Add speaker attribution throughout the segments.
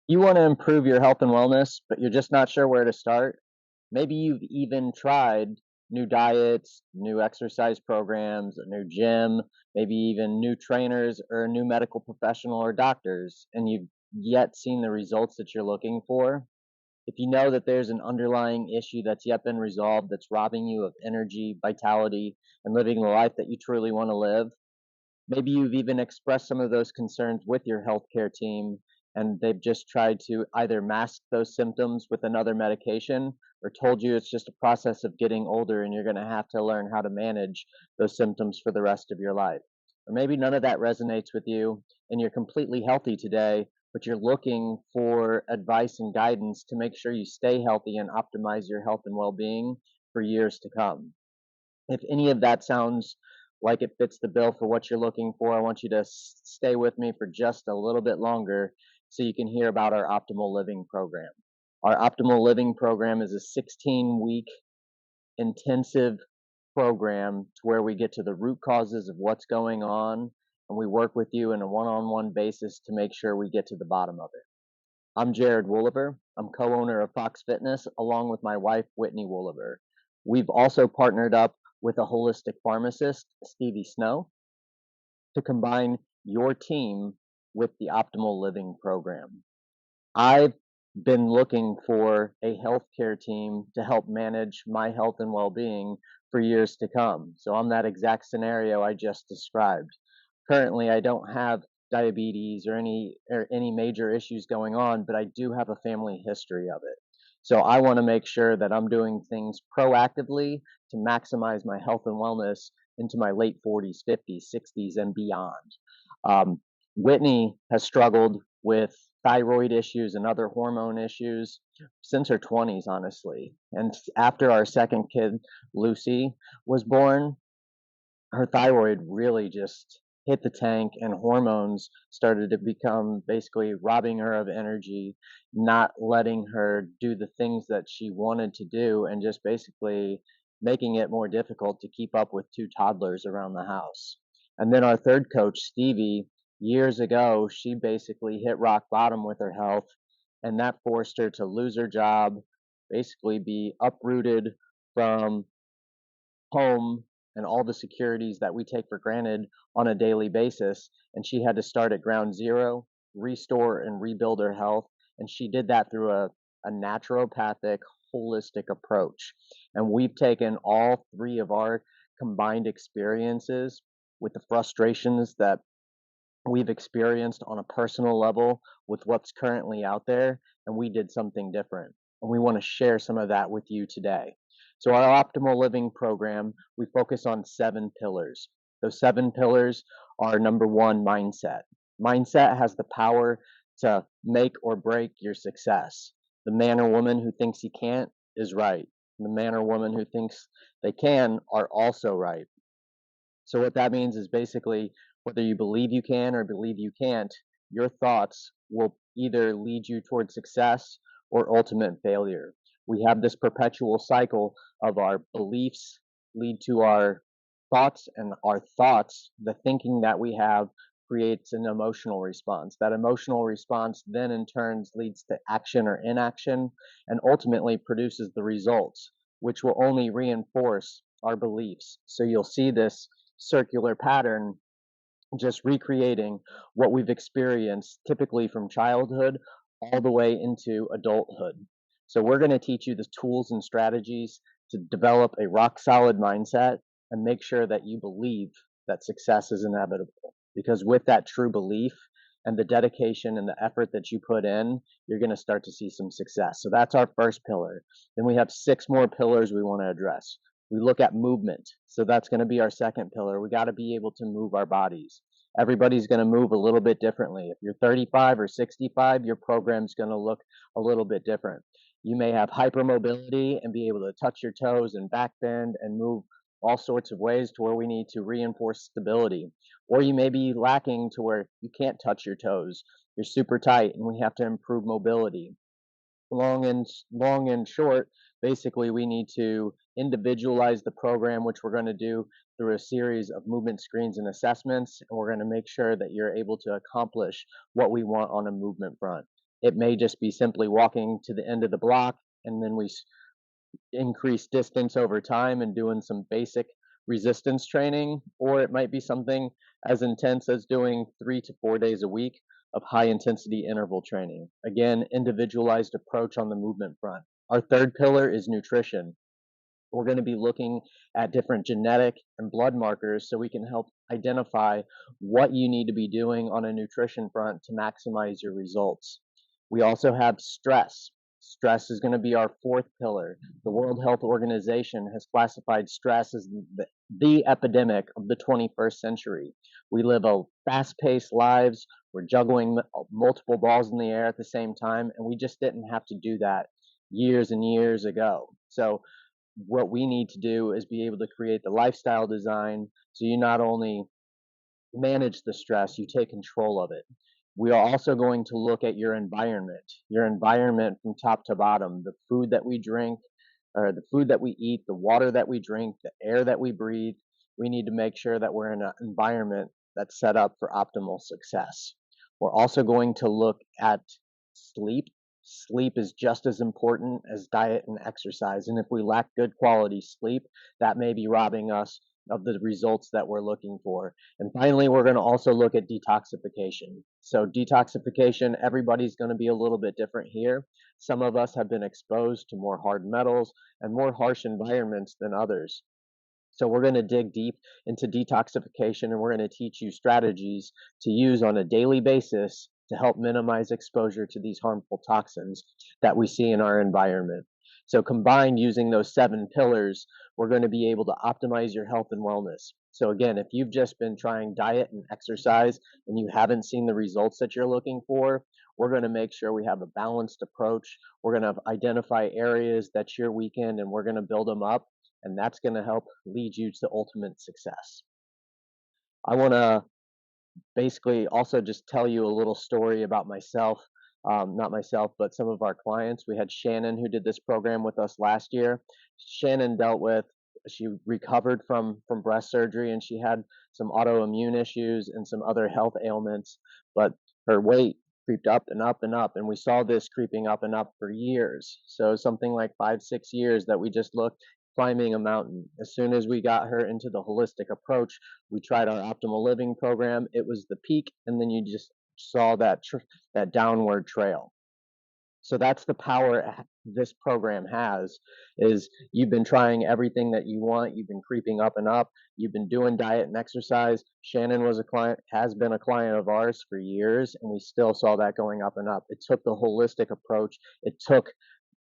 Speaker 1: You want to improve your health and wellness, but you're just not sure where to start. Maybe you've even tried new diets, new exercise programs, a new gym, maybe even new trainers or a new medical professional or doctors, and you've yet seen the results that you're looking for. If you know that there's an underlying issue that's yet been resolved that's robbing you of energy, vitality, and living the life that you truly want to live, maybe you've even expressed some of those concerns with your healthcare team, and they've just tried to either mask those symptoms with another medication or told you it's just a process of getting older and you're going to have to learn how to manage those symptoms for the rest of your life. Or maybe none of that resonates with you and you're completely healthy today, but you're looking for advice and guidance to make sure you stay healthy and optimize your health and well being for years to come. If any of that sounds like it fits the bill for what you're looking for, I want you to stay with me for just a little bit longer so you can hear about our Optimal Living program. Our Optimal Living program is a 16-week intensive program to where we get to the root causes of what's going on and we work with you in a one-on-one basis to make sure we get to the bottom of it. I'm Jared Wooliver. I'm co-owner of Fox Fitness along with my wife, Whitney Wooliver. We've also partnered up with a holistic pharmacist, Stevie Snow, to combine your team with the Optimal Living program. I've been looking for a healthcare team to help manage my health and well-being for years to come. So I'm that exact scenario I just described. Currently, I don't have diabetes or any major issues going on, but I do have a family history of it. So I want to make sure that I'm doing things proactively to maximize my health and wellness into my late 40s, 50s, 60s, and beyond. Um, Whitney has struggled with thyroid issues and other hormone issues since her 20s, honestly. And after our second kid, Lucy, was born, her thyroid really just hit the tank and hormones started to become basically robbing her of energy, not letting her do the things that she wanted to do, and just basically making it more difficult to keep up with two toddlers around the house. And then our third coach, Stevie, years ago, she basically hit rock bottom with her health, and that forced her to lose her job, basically be uprooted from home and all the securities that we take for granted on a daily basis. And she had to start at ground zero, restore and rebuild her health. And she did that through a naturopathic, holistic approach. And we've taken all three of our combined experiences with the frustrations that we've experienced on a personal level with what's currently out there, and we did something different. And we want to share some of that with you today. So, our optimal living program, we focus on 7 pillars. Those 7 pillars are number one, mindset. Mindset has the power to make or break your success. The man or woman who thinks he can't is right. The man or woman who thinks they can are also right. So what that means is basically whether you believe you can or believe you can't, your thoughts will either lead you towards success or ultimate failure. We have this perpetual cycle of our beliefs lead to our thoughts, and our thoughts, the thinking that we have, creates an emotional response. That emotional response then in turn leads to action or inaction and ultimately produces the results, which will only reinforce our beliefs. So you'll see this circular pattern just recreating what we've experienced typically from childhood all the way into adulthood. So, we're going to teach you the tools and strategies to develop a rock solid mindset and make sure that you believe that success is inevitable. Because with that true belief and the dedication and the effort that you put in, you're going to start to see some success. So, that's our first pillar. Then we have 6 more pillars we want to address. We look at movement. So that's going to be our second pillar. We got to be able to move our bodies. Everybody's going to move a little bit differently. If you're 35 or 65, your program's going to look a little bit different. You may have hypermobility and be able to touch your toes and back bend and move all sorts of ways to where we need to reinforce stability. Or you may be lacking to where you can't touch your toes. You're super tight and we have to improve mobility. Long and short, basically we need to individualize the program, which we're going to do through a series of movement screens and assessments, and we're going to make sure that you're able to accomplish what we want on a movement front. It may just be simply walking to the end of the block, and then we increase distance over time and doing some basic resistance training, or it might be something as intense as doing 3 to 4 days a week of high intensity interval training. Again, individualized approach on the movement front. Our third pillar is nutrition. We're going to be looking at different genetic and blood markers so we can help identify what you need to be doing on a nutrition front to maximize your results. We also have stress. Stress is going to be our fourth pillar. The World Health Organization has classified stress as the epidemic of the 21st century. We live a fast-paced lives. We're juggling multiple balls in the air at the same time, and we just didn't have to do that years and years ago. So what we need to do is be able to create the lifestyle design so you not only manage the stress, you take control of it. We are also going to look at your environment from top to bottom, the food that we drink, or the food that we eat, the water that we drink, the air that we breathe. We need to make sure that we're in an environment that's set up for optimal success. We're also going to look at sleep. Sleep is just as important as diet and exercise. And if we lack good quality sleep, that may be robbing us of the results that we're looking for. And finally, we're going to also look at detoxification. So detoxification, everybody's going to be a little bit different here. Some of us have been exposed to more hard metals and more harsh environments than others. So we're going to dig deep into detoxification, and we're going to teach you strategies to use on a daily basis to help minimize exposure to these harmful toxins that we see in our environment. So combined, using those 7 pillars, we're going to be able to optimize your health and wellness. So again, if you've just been trying diet and exercise and you haven't seen the results that you're looking for, we're going to make sure we have a balanced approach. We're going to identify areas that you're weak in, and we're going to build them up, and that's going to help lead you to ultimate success. I want to basically also just tell you a little story about myself. Not myself, but some of our clients. We had Shannon, who did this program with us last year. Shannon she recovered from breast surgery, and she had some autoimmune issues and some other health ailments, but her weight creeped up and up and up, and we saw this creeping up and up for years. So something like 5, 6 years that we just looked climbing a mountain. As soon as we got her into the holistic approach, we tried our optimal living program. It was the peak, and then you just saw that downward trail. So that's the power this program has, is you've been trying everything that you want. You've been creeping up and up. You've been doing diet and exercise. Shannon has been a client of ours for years, and we still saw that going up and up. It took the holistic approach. It took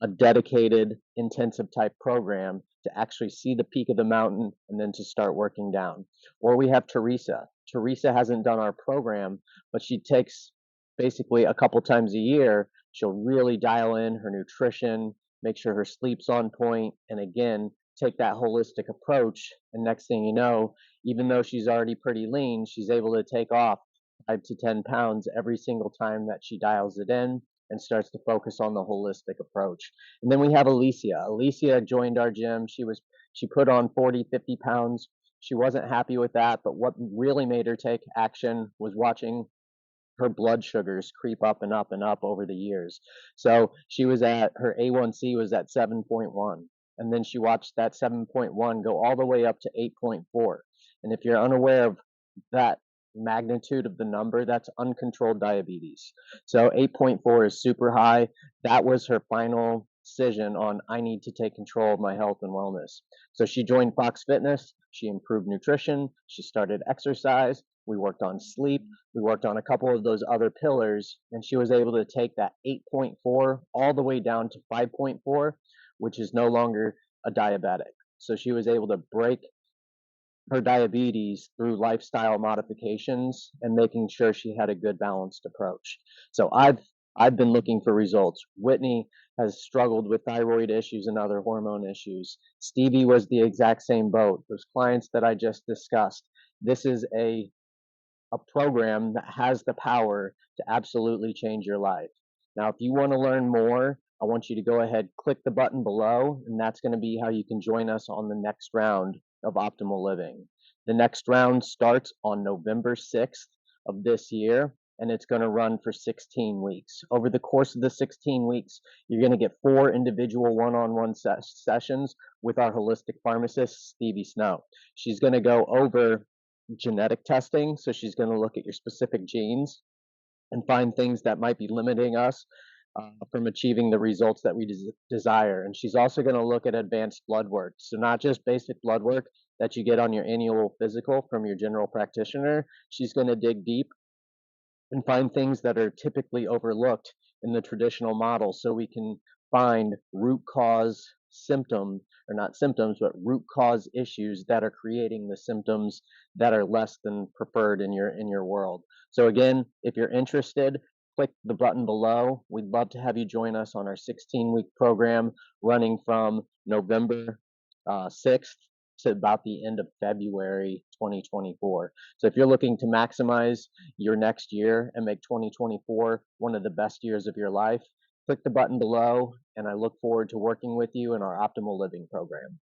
Speaker 1: a dedicated intensive type program to actually see the peak of the mountain and then to start working down. Or we have Teresa. Teresa hasn't done our program, but she takes basically a couple times a year. She'll really dial in her nutrition, make sure her sleep's on point, and again, take that holistic approach. And next thing you know, even though she's already pretty lean, she's able to take off 5 to 10 pounds every single time that she dials it in and starts to focus on the holistic approach. And then we have Alicia. Alicia joined our gym. She put on 40, 50 pounds. She wasn't happy with that, but what really made her take action was watching her blood sugars creep up and up and up over the years. So her A1C was at 7.1. And then she watched that 7.1 go all the way up to 8.4. And if you're unaware of that magnitude of the number, that's uncontrolled diabetes. So 8.4 is super high. That was her final decision on, I need to take control of my health and wellness. So she joined Fox Fitness. She improved nutrition. She started exercise. We worked on sleep. We worked on a couple of those other pillars, and she was able to take that 8.4 all the way down to 5.4, which is no longer a diabetic. So she was able to break her diabetes through lifestyle modifications and making sure she had a good balanced approach. So I've been looking for results. Whitney has struggled with thyroid issues and other hormone issues. Stevie was the exact same boat. Those clients that I just discussed. This is a program that has the power to absolutely change your life. Now, if you want to learn more, I want you to go ahead, click the button below, and that's going to be how you can join us on the next round of Optimal Living. The next round starts on November 6th of this year, and it's going to run for 16 weeks. Over the course of the 16 weeks, you're going to get 4 individual one-on-one sessions with our holistic pharmacist, Stevie Snow. She's going to go over genetic testing, so she's going to look at your specific genes and find things that might be limiting us from achieving the results that we desire. And she's also going to look at advanced blood work. So, not just basic blood work that you get on your annual physical from your general practitioner. She's going to dig deep and find things that are typically overlooked in the traditional model so we can find root cause symptom or not symptoms but root cause issues that are creating the symptoms that are less than preferred in your world. So again, if you're interested, click the button below. We'd love to have you join us on our 16-week program running from November 6th to about the end of February 2024. So if you're looking to maximize your next year and make 2024 one of the best years of your life, click the button below, and I look forward to working with you in our Optimal Living program.